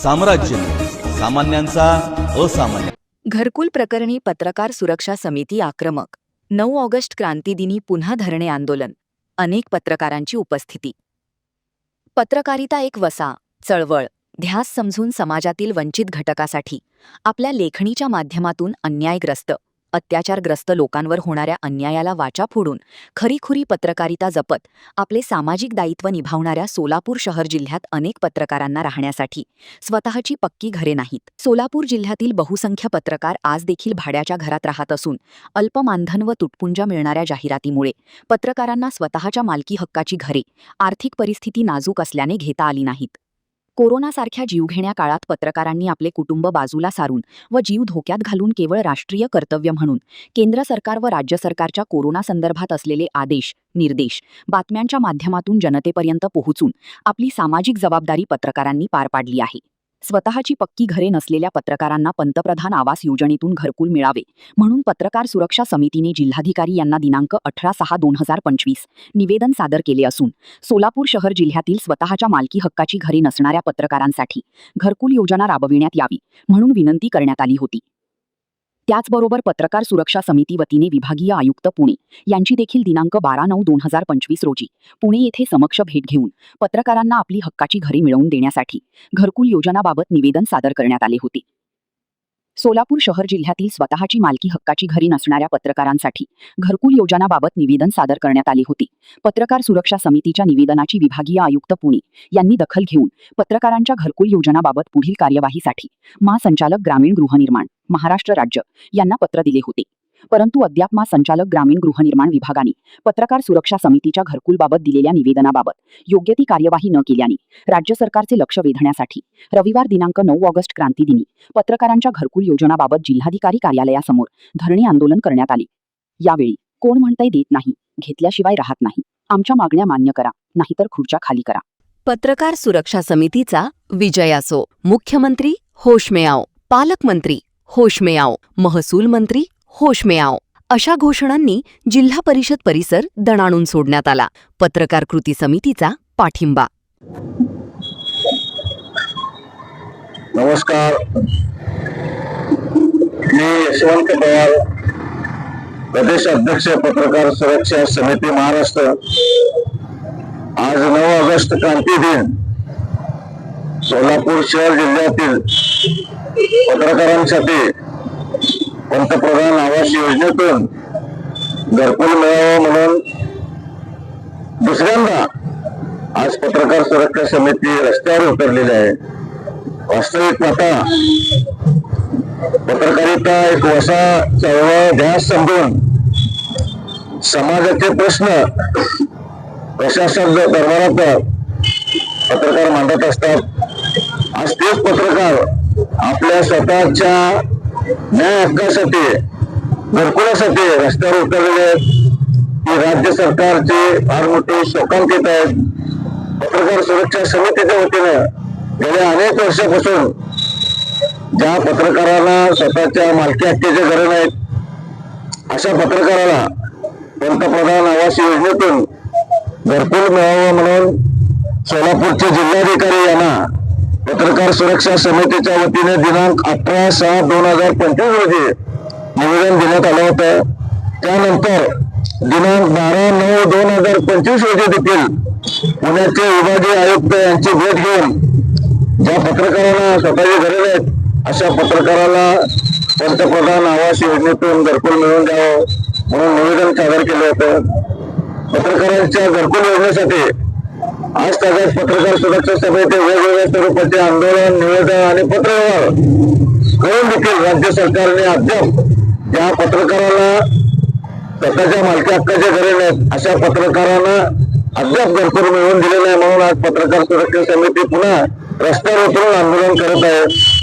साम्राज्य, सामान्यांचा असामान्य. घरकुल प्रकरणी पत्रकार सुरक्षा समिती आक्रमक. 9 ऑगस्ट क्रांतीदिनी पुन्हा धरणे आंदोलन. अनेक पत्रकारांची उपस्थिती. पत्रकारिता एक वसा, चळवळ, ध्यास समजून समाजातील वंचित घटकासाठी आपल्या लेखणीच्या माध्यमातून अन्यायग्रस्त, अत्याचारग्रस्त लोकांवर होणाऱ्या अन्यायाला वाचा फोडून खरीखुरी पत्रकारिता जपत आपले सामाजिक दायित्व निभावणाऱ्या सोलापूर शहर जिल्ह्यात अनेक पत्रकारांना राहण्यासाठी स्वतःची पक्की घरे नाहीत. सोलापूर जिल्ह्यातील बहुसंख्य पत्रकार आज देखील भाड्याच्या घरात राहत असून अल्प मानधन व तुटपुंजा मिळणाऱ्या जाहिरातीमुळे पत्रकारांना स्वतःच्या मालकी हक्काची घरे आर्थिक परिस्थिती नाजूक असल्याने घेता आली नाहीत. कोरोनासारख्या जीवघेण्या काळात पत्रकारांनी आपले कुटुंब बाजूला सारून व जीव धोक्यात घालून केवळ राष्ट्रीय कर्तव्य म्हणून केंद्र सरकार व राज्य सरकारच्या कोरोना संदर्भात असलेले आदेश, निर्देश बातम्यांच्या माध्यमातून जनतेपर्यंत पोहोचून आपली सामाजिक जबाबदारी पत्रकारांनी पार पाडली आहे. स्वतःची पक्की घरे नसलेल्या पत्रकारांना पंतप्रधान आवास योजनेतून घरकुल मिळावे म्हणून पत्रकार सुरक्षा समितीने जिल्हाधिकारी यांना दिनांक 18/6/2025 निवेदन सादर केले असून सोलापूर शहर जिल्ह्यातील स्वतःच्या मालकी हक्काची घरे नसणाऱ्या पत्रकारांसाठी घरकुल योजना राबविण्यात यावी म्हणून विनंती करण्यात आली होती. त्याचबरोबर पत्रकार सुरक्षा समिती वतीने विभागीय आयुक्त पुणे यांची देखील दिनांक 12/9/2025 रोजी पुणे येथे समक्ष भेट घेऊन पत्रकारांना आपली हक्काची घरे मिळवून देण्यासाठी घरकुल योजनाबाबत निवेदन सादर करण्यात आले होते. सोलापूर शहर जिल्ह्यातील स्वतःची मालकी हक्काची घरे नसणाऱ्या पत्रकारांसाठी घरकुल योजनाबाबत निवेदन सादर करण्यात आले होते. पत्रकार सुरक्षा समितीच्या निवेदनाची विभागीय आयुक्त पुणे यांनी दखल घेऊन पत्रकारांच्या घरकुल योजनाबाबत पुढील कार्यवाहीसाठी महासंचालक ग्रामीण गृहनिर्माण महाराष्ट्र राज्य यांना पत्र दिले होते. परंतु अद्याप महासंचालक ग्रामीण गृहनिर्माण विभागाने पत्रकार सुरक्षा समितीच्या घरकुलबाबत दिलेल्या निवेदनाबाबत योग्य ती कार्यवाही न केल्याने राज्य सरकारचे लक्ष वेधण्यासाठी रविवार दिनांक 9 ऑगस्ट क्रांतीदिनी पत्रकारांच्या घरकुल योजनाबाबत जिल्हाधिकारी कार्यालयासमोर धरणे आंदोलन करण्यात आले. यावेळी कोण म्हणतंय देत नाही, घेतल्याशिवाय राहत नाही, आमच्या मागण्या मान्य करा, नाहीतर खुर्च्या खाली करा. पत्रकार सुरक्षा समितीचा विजय असो. मुख्यमंत्री होश में आओ, पालकमंत्री होश में आओ, महसूल मंत्री होश में आओ अशा घोषणांनी जिल्हा परिषद परिसर दणाणून सोडण्यात आला. पत्रकार कृती समितीचा पाठिंबा. नमस्कार, मी यशवंत पवार, प्रदेश अध्यक्ष पत्रकार सुरक्षा समिती महाराष्ट्र. आज 9 ऑगस्ट क्रांती दिन सोलापूर शहर जिल्ह्यातील पत्रकारांसाठी पंतप्रधान आवास योजनेतून घरकुल मिळावं म्हणून दुसऱ्यांदा आज पत्रकार सुरक्षा समिती रस्त्यावर उतरलेली आहे. वास्तविक पाहता पत्रकारिता एक वसा, चळवळ, ध्यास समजून समाजाचे प्रश्न प्रशासन दरबारात पत्रकार मांडत असतात. आज तेच पत्रकार आपल्या स्वतःच्या न्याय हक्कासाठी, घरकुलासाठी रस्त्यावर उतरलेले आहेत. ही राज्य सरकारचे फार मोठे शोकांकित आहेत. पत्रकार सुरक्षा समितीच्या वतीनं गेल्या अनेक वर्षापासून ज्या पत्रकारांना स्वतःच्या मालकी हक्काचे घरे नाहीत अशा पत्रकाराला पंतप्रधान आवास योजनेतून घरकुल मिळावं म्हणून सोलापूरचे जिल्हाधिकारी यांना पत्रकार सुरक्षा समितीच्या वतीने दिनांक 18/6/2025 रोजी निवेदन देण्यात आलं होतं. त्यानंतर दिनांक 12/9/2025 रोजी देखील पुण्याचे विभागीय आयुक्त यांची भेट घेऊन ज्या पत्रकारांना स्वतःची घरे नाहीत अशा पत्रकाराला पंतप्रधान आवास योजनेतून घरकुल मिळवून द्यावं म्हणून निवेदन सादर केलं होतं. पत्रकारांच्या घरकुल योजनेसाठी आज तागात पत्रकार सुरक्षा समिती वेगवेगळ्या स्वरूपाचे आंदोलन, निवेदन आणि पत्रव्यवहार करून देखील राज्य सरकारने अद्याप ज्या पत्रकाराला स्वतःच्या मालकी हक्काचे घरे नाहीत अशा पत्रकारांना अद्याप घरकुल मिळवून दिले नाही. म्हणून आज पत्रकार सुरक्षा समिती पुन्हा रस्त्यावर उतरून आंदोलन करत आहे.